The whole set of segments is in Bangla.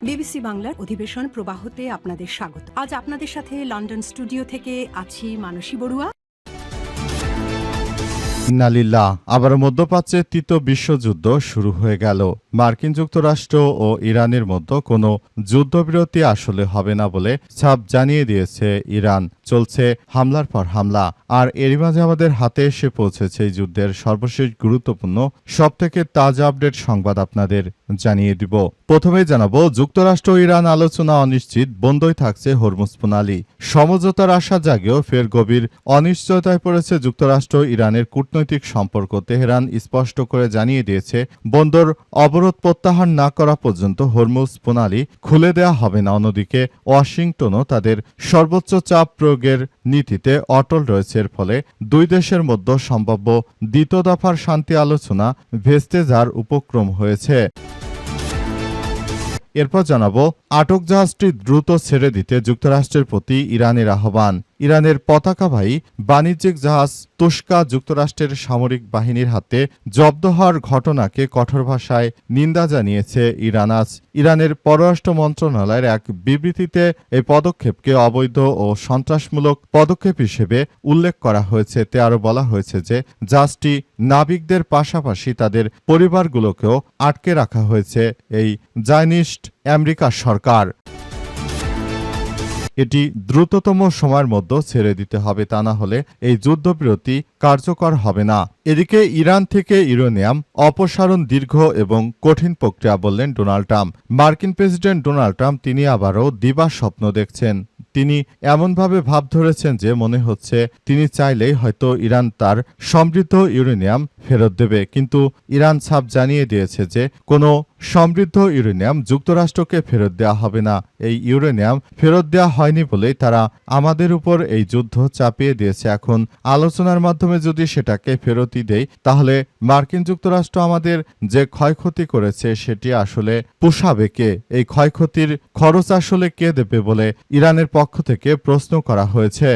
বিবিসি বাংলার অধিবেশন প্রবাহতে আপনাদের স্বাগত। আজ আপনাদের সাথে লন্ডন স্টুডিও থেকে আছি মানসী বড়ুয়া। ইন্নালিল্লাহ, আবার মধ্যপ্রাচ্যে তৃতীয় বিশ্বযুদ্ধ শুরু হয়ে গেল। মার্কিন যুক্তরাষ্ট্র ও ইরানের মধ্যে কোনো যুদ্ধবিরতি আসলে হবে না বলে ছাপ জানিয়ে দিয়েছে ইরান। চলছে হামলার পর হামলা, আর এরই মাঝে আমাদের হাতে এসে পৌঁছেছে এই যুদ্ধের সর্বশেষ গুরুত্বপূর্ণ সবথেকে তাজা আপডেট সংবাদ আপনাদের জানিয়ে দিব। প্রথমে জানাবো, যুক্তরাষ্ট্র ও ইরান আলোচনা অনিশ্চিত, বন্ধই থাকছে হরমুজ প্রণালী। সমঝোতার আশা জাগেও ফের গভীর অনিশ্চয়তায় পড়েছে যুক্তরাষ্ট্র ইরানের কূটনৈতিক সম্পর্ক। তেহরান স্পষ্ট করে জানিয়ে দিয়েছে, বন্দর অবরোধ প্রত্যাহার না করা পর্যন্ত হরমুজ প্রণালী খুলে দেওয়া হবে না। অন্যদিকে ওয়াশিংটনও তাদের সর্বোচ্চ চাপ প্রয়োগের নীতিতে অটল রয়েছে। এর ফলে দুই দেশের মধ্যে সম্ভাব্য দ্বিতীয় দফার শান্তি আলোচনা ভেস্তে যাওয়ার উপক্রম হয়েছে। এরপর জানাবো, আটক জাহাজটি দ্রুত ছেড়ে দিতে যুক্তরাষ্ট্রের প্রতি ইরানের আহ্বান। ইরানের পতাকাবাহী বাণিজ্যিক জাহাজ তুস্কা যুক্তরাষ্ট্রের সামরিক বাহিনীর হাতে জব্দ হওয়ার ঘটনাকে কঠোর ভাষায় নিন্দা জানিয়েছে ইরান। আজ ইরানের পররাষ্ট্র মন্ত্রণালয়ের এক বিবৃতিতে এই পদক্ষেপকে অবৈধ ও সন্ত্রাসমূলক পদক্ষেপ হিসেবে উল্লেখ করা হয়েছে। এতে আরও বলা হয়েছে যে জাহাজটি নাবিকদের পাশাপাশি তাদের পরিবারগুলোকেও আটকে রাখা হয়েছে এই জায়নিস্ট আমেরিকার সরকার। এটি দ্রুততম সময়ের মধ্যে ছেড়ে দিতে হবে, তা না হলে এই যুদ্ধবিরতি কার্যকর হবে না। এদিকে ইরান থেকে ইউরেনিয়াম অপসারণ দীর্ঘ এবং কঠিন প্রক্রিয়া বললেন ডোনাল্ড ট্রাম্প। মার্কিন প্রেসিডেন্ট ডোনাল্ড ট্রাম্প তিনি আবারও দিবা স্বপ্ন দেখছেন। তিনি এমনভাবে ভাব ধরেছেন যে মনে হচ্ছে তিনি চাইলেই হয়তো ইরান তার সমৃদ্ধ ইউরেনিয়াম ফেরত দেবে। কিন্তু ইরান ছাপ জানিয়ে দিয়েছে যে কোনো সমৃদ্ধ ইউরেনিয়াম যুক্তরাষ্ট্রকে ফেরত দেওয়া হবে না। এই ইউরেনিয়াম ফেরত দেওয়া হয়নি বলেই তারা আমাদের উপর এই যুদ্ধ চাপিয়ে দিয়েছে। এখন আলোচনার মাধ্যমে যদি সেটাকে ফেরতই দেই, তাহলে মার্কিন যুক্তরাষ্ট্র আমাদের যে ক্ষয়ক্ষতি করেছে সেটি আসলে পোষাবে কে? এই ক্ষয়ক্ষতির খরচ আসলে কে দেবে বলে ইরানের পক্ষ থেকে প্রশ্ন করা হয়েছে।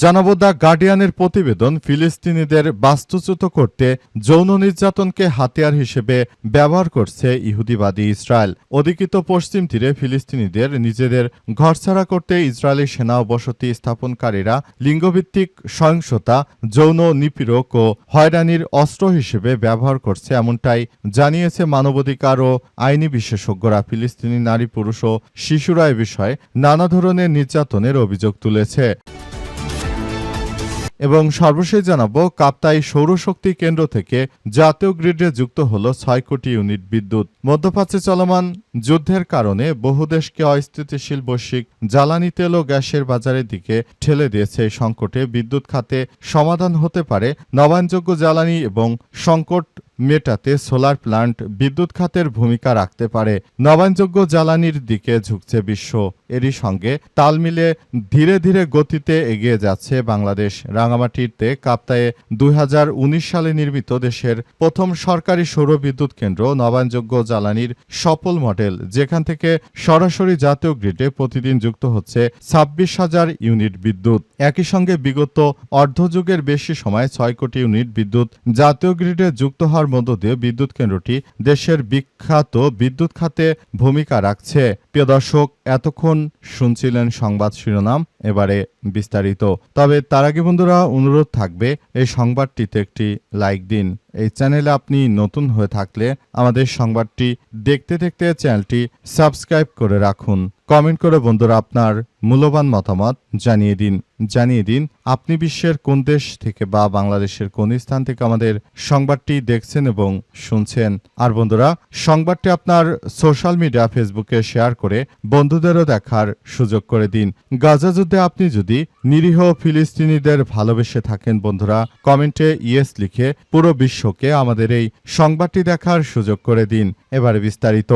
জানাবো, দ্য গার্ডিয়ানের প্রতিবেদন, ফিলিস্তিনিদের বাস্তুচ্যুত করতে যৌন নির্যাতনকে হাতিয়ার হিসেবে ব্যবহার করছে ইহুদিবাদী ইসরায়েল। অধিকৃত পশ্চিম তীরে ফিলিস্তিনিদের নিজেদের ঘরছাড়া করতে ইসরায়েলি সেনা ও বসতি স্থাপনকারীরা লিঙ্গভিত্তিক সহিংসতা, যৌন নিপীড়ক ও হয়রানির অস্ত্র হিসেবে ব্যবহার করছে, এমনটাই জানিয়েছে মানবাধিকার ও আইনি বিশেষজ্ঞরা। ফিলিস্তিনি নারী, পুরুষ ও শিশুরা এ বিষয়ে নানা ধরনের নির্যাতনের অভিযোগ তুলেছে। এবং সর্বশেষ জানাবো, কাপ্তাই সৌরশক্তি কেন্দ্র থেকে জাতীয় গ্রিডে যুক্ত হল ৬ কোটি ইউনিট বিদ্যুৎ। মধ্যপ্রাচ্যে চলমান যুদ্ধের কারণে বহু দেশকে অস্থিতিশীল বৈশ্বিক জ্বালানি তেল ও গ্যাসের বাজারের দিকে ঠেলে দিয়েছে। এই সংকটে বিদ্যুৎ খাতে সমাধান হতে পারে নবায়নযোগ্য জ্বালানি এবং সংকট মেটাতে সোলার প্ল্যান্ট বিদ্যুৎ খাতের ভূমিকা রাখতে পারে। নবায়নযোগ্য জ্বালানির দিকে ঝুঁকছে বিশ্ব। এরই সঙ্গে তাল মিলে ধীরে ধীরে গতিতে এগিয়ে যাচ্ছে বাংলাদেশ। রাঙামাটিতে কাপ্তায়ে ২০১৯ সালে নির্মিত দেশের প্রথম সরকারি সৌর বিদ্যুৎ কেন্দ্র নবায়নযোগ্য জ্বালানির সফল মডেল, যেখান থেকে সরাসরি জাতীয় গ্রিডে প্রতিদিন যুক্ত হচ্ছে ২৬,০০০ ইউনিট বিদ্যুৎ। একই সঙ্গে বিগত অর্ধযুগের বেশি সময় ৬ কোটি ইউনিট বিদ্যুৎ জাতীয় গ্রিডে যুক্ত হওয়ার মধ্য দিয়ে বিদ্যুৎ কেন্দ্রটি দেশের বিখ্যাত বিদ্যুৎ খাতে ভূমিকা রাখছে। প্রিয় দর্শক, এতক্ষণ শুনছিলেন সংবাদ শিরোনাম, এবারে বিস্তারিত। তবে তার আগে বন্ধুরা, অনুরোধ থাকবে এই সংবাদটিতে একটি লাইক দিন। এই চ্যানেলে আপনি নতুন হয়ে থাকলে আমাদের সংবাদটি দেখতে দেখতে চ্যানেলটি সাবস্ক্রাইব করে রাখুন। কমেন্ট করে বন্ধুরা আপনার মূল্যবান মতামত জানিয়ে দিন আপনি বিশ্বের কোন দেশ থেকে বা বাংলাদেশের কোন স্থান থেকে আমাদের সংবাদটি দেখছেন এবং শুনছেন। আর বন্ধুরা, সংবাদটি আপনার সোশ্যাল মিডিয়া ফেসবুকে শেয়ার করে বন্ধুদেরও দেখার সুযোগ করে দিন। গাজা যুদ্ধে আপনি যদি নিরীহ ফিলিস্তিনিদের ভালোবেসে থাকেন, বন্ধুরা কমেন্টে ইয়েস লিখে পুরো বিশ্বকে আমাদের এই সংবাদটি দেখার সুযোগ করে দিন। এবারে বিস্তারিত।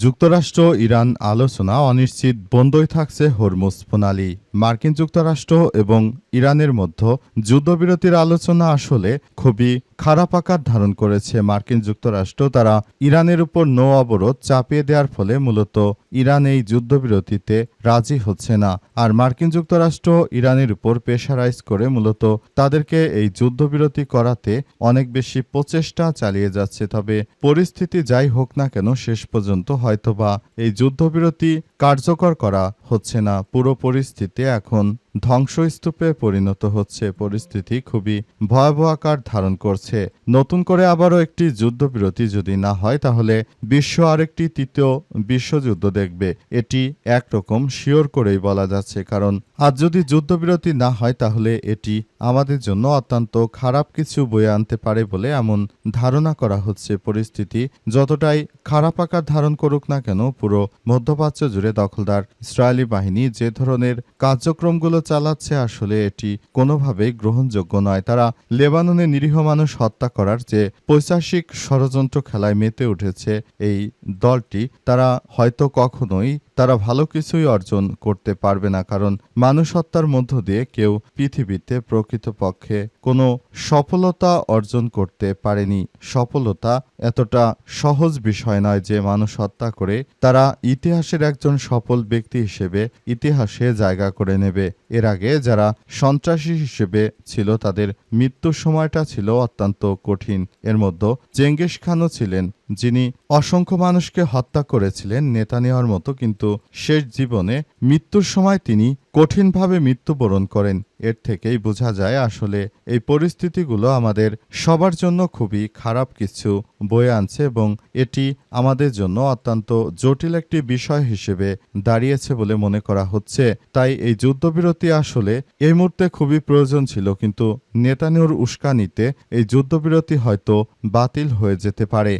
যুক্তরাষ্ট্র ইরান আলোচনা অনিশ্চিত, বন্ধই থাকছে হরমুজ প্রণালী। মার্কিন যুক্তরাষ্ট্র এবং ইরানের মধ্যে যুদ্ধবিরতির আলোচনা আসলে খুবই খারাপ আকার ধারণ করেছে। মার্কিন যুক্তরাষ্ট্র তারা ইরানের উপর নৌ অবরোধ চাপিয়ে দেওয়ার ফলে মূলত ইরান এই যুদ্ধবিরতিতে রাজি হচ্ছে না। আর মার্কিন যুক্তরাষ্ট্র ইরানের উপর প্রেশারাইজ করে মূলত তাদেরকে এই যুদ্ধবিরতি করাতে অনেক বেশি প্রচেষ্টা চালিয়ে যাচ্ছে। তবে পরিস্থিতি যাই হোক না কেন শেষ পর্যন্ত হয়তোবা এই যুদ্ধবিরতি কার্যকর করা হচ্ছে না। পুরো পরিস্থিতি এখন ধ্বংসস্তূপে পরিণত হচ্ছে। পরিস্থিতি খুবই ভয়াবহ আকার ধারণ করছে। নতুন করে আবারও একটি যুদ্ধবিরতি যদি না হয় তাহলে বিশ্ব আরেকটি তৃতীয় বিশ্বযুদ্ধ দেখবে। এটি একরকম শিওর করেই বলা যাচ্ছে। কারণ আজ যদি যুদ্ধবিরতি না হয় তাহলে এটি আমাদের জন্য অত্যন্ত খারাপ কিছু বয়ে আনতে পারে বলে এমন ধারণা করা হচ্ছে। পরিস্থিতি যতটাই খারাপ আকার ধারণ করুক না কেন পুরো মধ্যপ্রাচ্য জুড়ে দখলদার ইসরায়েলি বাহিনী যে ধরনের কার্যক্রমগুলো চালাচ্ছে আসলে এটি কোনোভাবেই গ্রহণযোগ্য নয়। তারা লেবাননে নিরীহ মানুষ হত্যা করার যে পৈশাচিক ষড়যন্ত্র খেলায় মেতে উঠেছে এই দলটি, তারা হয়তো কখনোই তারা ভালো কিছুই অর্জন করতে পারবে না। কারণ মানুষ হত্যার মধ্য দিয়ে কেউ পৃথিবীতে প্রকৃতপক্ষে কোনো সফলতা অর্জন করতে পারেনি। সফলতা এতটা সহজ বিষয় নয় যে মানুষ হত্যা করে তারা ইতিহাসের একজন সফল ব্যক্তি হিসেবে ইতিহাসে জায়গা করে নেবে। এর আগে যারা সন্ত্রাসী হিসেবে ছিল তাদের মৃত্যুর সময়টা ছিল অত্যন্ত কঠিন। এর মধ্যে চেঙ্গিস খানও ছিলেন, যিনি অসংখ্য মানুষকে হত্যা করেছিলেন নেতানিয়াহুর মতো, কিন্তু শেষ জীবনে মৃত্যুর সময় তিনি কঠিনভাবে মৃত্যুবরণ করেন। এর থেকেই বোঝা যায় আসলে এই পরিস্থিতিগুলো আমাদের সবার জন্য খুবই খারাপ কিছু বয়ে আনছে এবং এটি আমাদের জন্য অত্যন্ত জটিল একটি বিষয় হিসেবে দাঁড়িয়েছে বলে মনে করা হচ্ছে। তাই এই যুদ্ধবিরতি আসলে এই মুহূর্তে খুবই প্রয়োজন ছিল, কিন্তু নেতানিয়াহুর উস্কানিতে এই যুদ্ধবিরতি হয়তো বাতিল হয়ে যেতে পারে।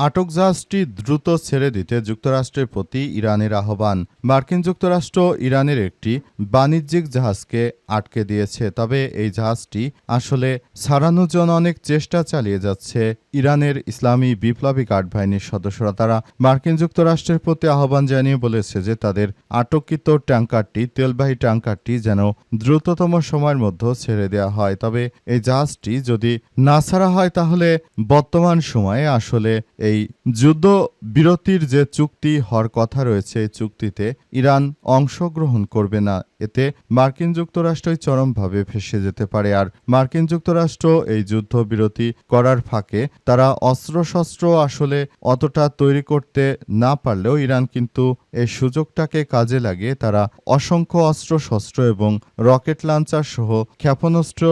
আটক জাহাজটি দ্রুত ছেড়ে দিতে যুক্তরাষ্ট্রের প্রতি ইরানের আহ্বান। মার্কিন যুক্তরাষ্ট্র ইরানের একটি বাণিজ্যিক জাহাজকে আটকে দিয়েছে। তবে এই জাহাজটি আসলে ছাড়ানোর জন্য অনেক চেষ্টা চালিয়ে যাচ্ছে ইরানের ইসলামী বিপ্লবী গার্ড বাহিনীর সদস্যরা। তারা মার্কিন যুক্তরাষ্ট্রের প্রতি আহ্বান জানিয়ে বলেছে যে তাদের আটককৃত ট্যাঙ্কারটি, তেলবাহী ট্যাঙ্কারটি যেন দ্রুততম সময়ের মধ্যে ছেড়ে দেওয়া হয়। তবে এই জাহাজটি যদি না ছাড়া হয় তাহলে বর্তমান সময়ে আসলে এই যুদ্ধ বিরতির যে চুক্তি হওয়ার কথা রয়েছে এই চুক্তিতে ইরান অংশগ্রহণ করবে না। এতে মার্কিন যুক্তরাষ্ট্রই চরমভাবে ফেঁসে যেতে পারে। আর মার্কিন যুক্তরাষ্ট্র এই যুদ্ধবিরতি করার ফাঁকে তারা অস্ত্রশস্ত্র আসলে অতটা তৈরি করতে না পারলেও ইরান কিন্তু এই সুযোগটাকে কাজে লাগিয়ে তারা অসংখ্য অস্ত্রশস্ত্র এবং রকেট লঞ্চার সহ ক্ষেপণাস্ত্র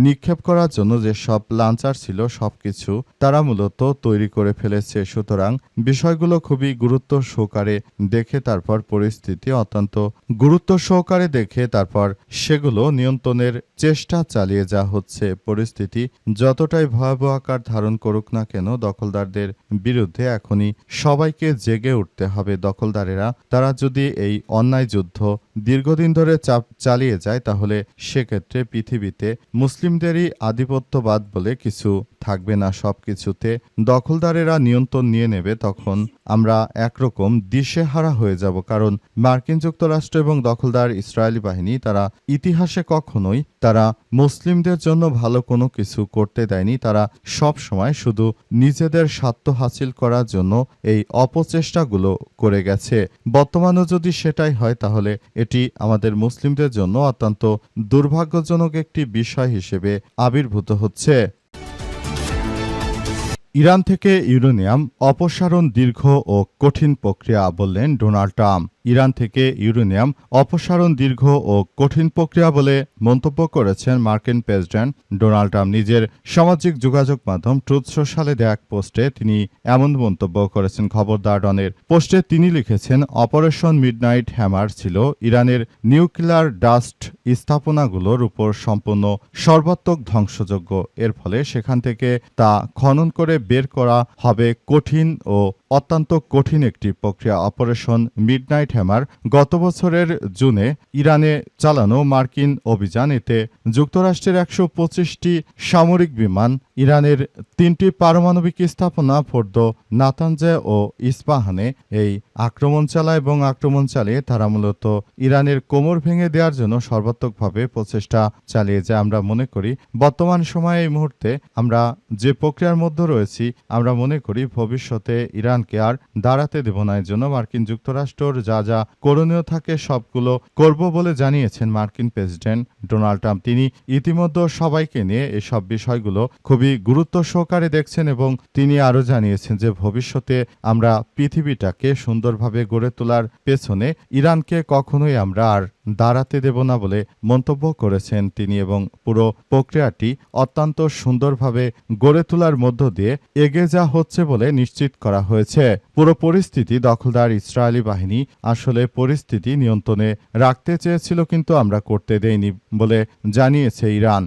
নিক্ষেপ করার জন্য যে সব লঞ্চার ছিল সবকিছু তারা মূলত তৈরি করে ফেলেছে। সুতরাং বিষয়গুলো খুবই গুরুত্ব সহকারে দেখে তারপর পরিস্থিতি অত্যন্ত গুরুত্ব সহকারে দেখে তারপর সেগুলো নিয়ন্ত্রণের চেষ্টা চালিয়ে যাওয়া হচ্ছে। পরিস্থিতি যতটাই ভয়াবহ আকার ধারণ করুক না কেন দখলদারদের বিরুদ্ধে এখনই সবাইকে জেগে উঠতে হবে। দখলদারেরা তারা যদি এই অন্যায় যুদ্ধ দীর্ঘদিন ধরে চালিয়ে যায় তাহলে সেক্ষেত্রে পৃথিবীতে মুসলিমদেরই আধিপত্যবাদ বলে কিছু থাকবে না। সবকিছুতে দখলদারেরা নিয়ন্ত্রণ নিয়ে নেবে। তখন আমরা একরকম দিশেহারা হয়ে যাব। কারণ মার্কিন যুক্তরাষ্ট্র এবং দখলদার ইসরায়েলি বাহিনী তারা ইতিহাসে কখনোই তারা মুসলিমদের জন্য ভালো কোনো কিছু করতে দেয়নি। তারা সব সময় শুধু নিজেদের স্বার্থ হাসিল করার জন্য এই অপচেষ্টাগুলো করে গেছে। বর্তমানেও যদি সেটাই হয় তাহলে এটি আমাদের মুসলিমদের জন্য অত্যন্ত দুর্ভাগ্যজনক একটি বিষয় হিসেবে আবির্ভূত হচ্ছে। ইরান থেকে ইউরেনিয়াম অপসারণ দীর্ঘ ও কঠিন প্রক্রিয়া, বললেন ডোনাল্ড ট্রাম্প। ইরান থেকে ইউরেনিয়াম অপসারণ দীর্ঘ ও কঠিন প্রক্রিয়া বলে মন্তব্য করেছেন মার্কিন প্রেসিডেন্ট ডোনাল্ড ট্রাম্প। নিজের সামাজিক যোগাযোগ মাধ্যম ট্রুথ সোশ্যালে দেয়া এক পোস্টে তিনি এমন মন্তব্য করেছেন। খবরদার ডনের পোস্টে তিনি লিখেছেন, অপারেশন মিডনাইট হ্যামার ছিল ইরানের নিউক্লিয়ার ডাস্ট স্থাপনাগুলোর উপর সম্পূর্ণ সর্বাত্মক ধ্বংসযোগ্য। এর ফলে সেখান থেকে তা খনন করে বের করা হবে কঠিন ও অত্যন্ত কঠিন একটি প্রক্রিয়া। অপারেশন মিডনাইট হ্যামার গত বছরের জুনে ইরানে চালানো মার্কিন অভিযান, এতে যুক্তরাষ্ট্রের 125টি সামরিক বিমান ইরানের 3টি পারমাণবিক স্থাপনা ফোর্দো, নাতানজে ও ইস্পাহানে এই আক্রমণ চালায় এবং আক্রমণ চালিয়ে তারা মূলত ইরানের কোমর ভেঙে দেওয়ার জন্য সর্বাত্মকভাবে প্রচেষ্টা চালিয়ে যায়। আমরা মনে করি বর্তমান সময়ে এই মুহূর্তে আমরা যে প্রক্রিয়ার মধ্যে রয়েছি, আমরা মনে করি ভবিষ্যতে ইরানকে আর দাঁড়াতে দেব না। এর জন্য মার্কিন যুক্তরাষ্ট্র যা যা করণীয় থাকে সবগুলো করব বলে জানিয়েছেন মার্কিন প্রেসিডেন্ট ডোনাল্ড ট্রাম্প। তিনি ইতিমধ্যে সবাইকে নিয়ে এসব বিষয়গুলো খুবই গুরুত্ব সহকারে দেখছেন এবং তিনি আরও জানিয়েছেন যে ভবিষ্যতে আমরা পৃথিবীটাকে সুন্দরভাবে গড়ে তোলার পেছনে ইরানকে কখনোই আমরা আর দাঁড়াতে দেব না বলে মন্তব্য করেছেন তিনি, এবং পুরো প্রক্রিয়াটি অত্যন্ত সুন্দরভাবে গড়ে তোলার মধ্য দিয়ে এগিয়ে যা হচ্ছে বলে নিশ্চিত করা হয়েছে। পুরো পরিস্থিতি দখলদার ইসরায়েলি বাহিনী আসলে পরিস্থিতি নিয়ন্ত্রণে রাখতে চেয়েছিল, কিন্তু আমরা করতে দেইনি বলে জানিয়েছে ইরান।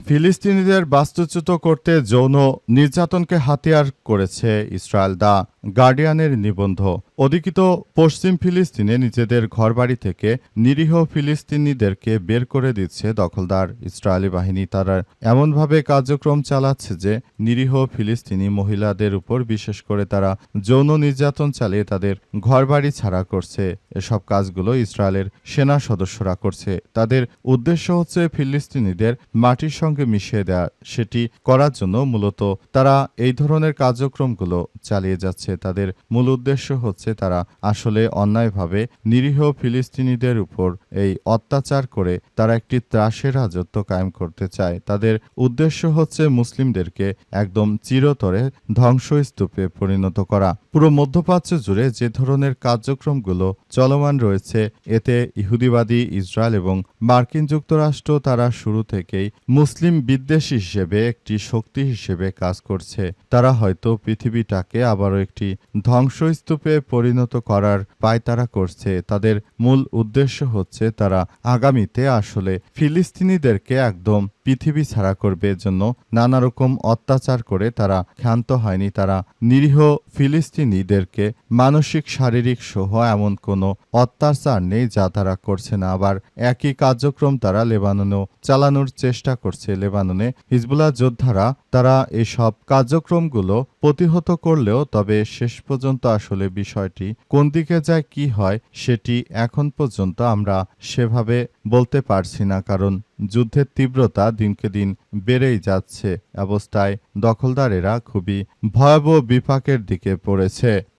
ফিলিস্তিনিদের বাস্তুচ্যুত করতে যৌন নির্যাতনকে হাতিয়ার করেছে ইসরায়েল। দ্য গার্ডিয়ানের নিবন্ধ। অধিকৃত পশ্চিম ফিলিস্তিনে নিজেদের ঘরবাড়ি থেকে নিরীহ ফিলিস্তিনিদেরকে বের করে দিচ্ছে দখলদার ইসরায়েলি বাহিনী। তারা এমনভাবে কার্যক্রম চালাচ্ছে যে নিরীহ ফিলিস্তিনি মহিলাদের উপর বিশেষ করে তারা যৌন নির্যাতন চালিয়ে তাদের ঘরবাড়ি ছাড়া করছে। এসব কাজগুলো ইসরায়েলের সেনা সদস্যরা করছে। তাদের উদ্দেশ্য হচ্ছে ফিলিস্তিনিদের মাটির সঙ্গে মিশিয়ে দেওয়া। সেটি করার জন্য মূলত তারা এই ধরনের কার্যক্রমগুলো চালিয়ে যাচ্ছে। তাদের মূল উদ্দেশ্য হচ্ছে তারা আসলে অন্যায়ভাবে নিরীহ ফিলিস্তিনিদের উপর এই অত্যাচার করে তারা একটি ত্রাসের রাজত্ব কায়েম করতে চায়। তাদের উদ্দেশ্য হচ্ছে মুসলিমদেরকে একদম চিরতরে ধ্বংসস্তূপে পরিণত করা। পুরো মধ্যপ্রাচ্য জুড়ে যে ধরনের কার্যক্রমগুলো চলমান রয়েছে, এতে ইহুদিবাদী ইসরায়েল এবং মার্কিন যুক্তরাষ্ট্র তারা শুরু থেকেই মুসলিম বিদ্বেষী হিসেবে একটি শক্তি হিসেবে কাজ করছে। তারা হয়তো পৃথিবীটাকে আবারও একটি ধ্বংসস্তূপে পরিণত করার পায়তারা করছে। তাদের মূল উদ্দেশ্য হচ্ছে তারা আগামীতে আসলে ফিলিস্তিনিদেরকে একদম পৃথিবী ছাড়া করবে। এজন্য নানা রকম অত্যাচার করে তারা ক্ষান্ত হয়নি। তারা নিরীহ ফিলিস্তিনিদেরকে মানসিক, শারীরিক সহ এমন কোনো অত্যাচার নেই যা তারা করছে না। আবার একই কার্যক্রম তারা লেবাননেও চালানোর চেষ্টা করছে। লেবাননে হিজবুল্লাহ যোদ্ধারা তারা এসব কার্যক্রমগুলো প্রতিহত করলেও তবে শেষ পর্যন্ত আসলে বিষয়টি কোন দিকে যায়, কি হয়, সেটি এখন পর্যন্ত আমরা সেভাবে বলতে পারছি না, কারণ যুদ্ধের তীব্রতা দিনকে দিন বেড়েই যাচ্ছে। অবস্থায় দখলদারেরা খুবই ভয়াবহ বিপাকের দিকে পড়েছে।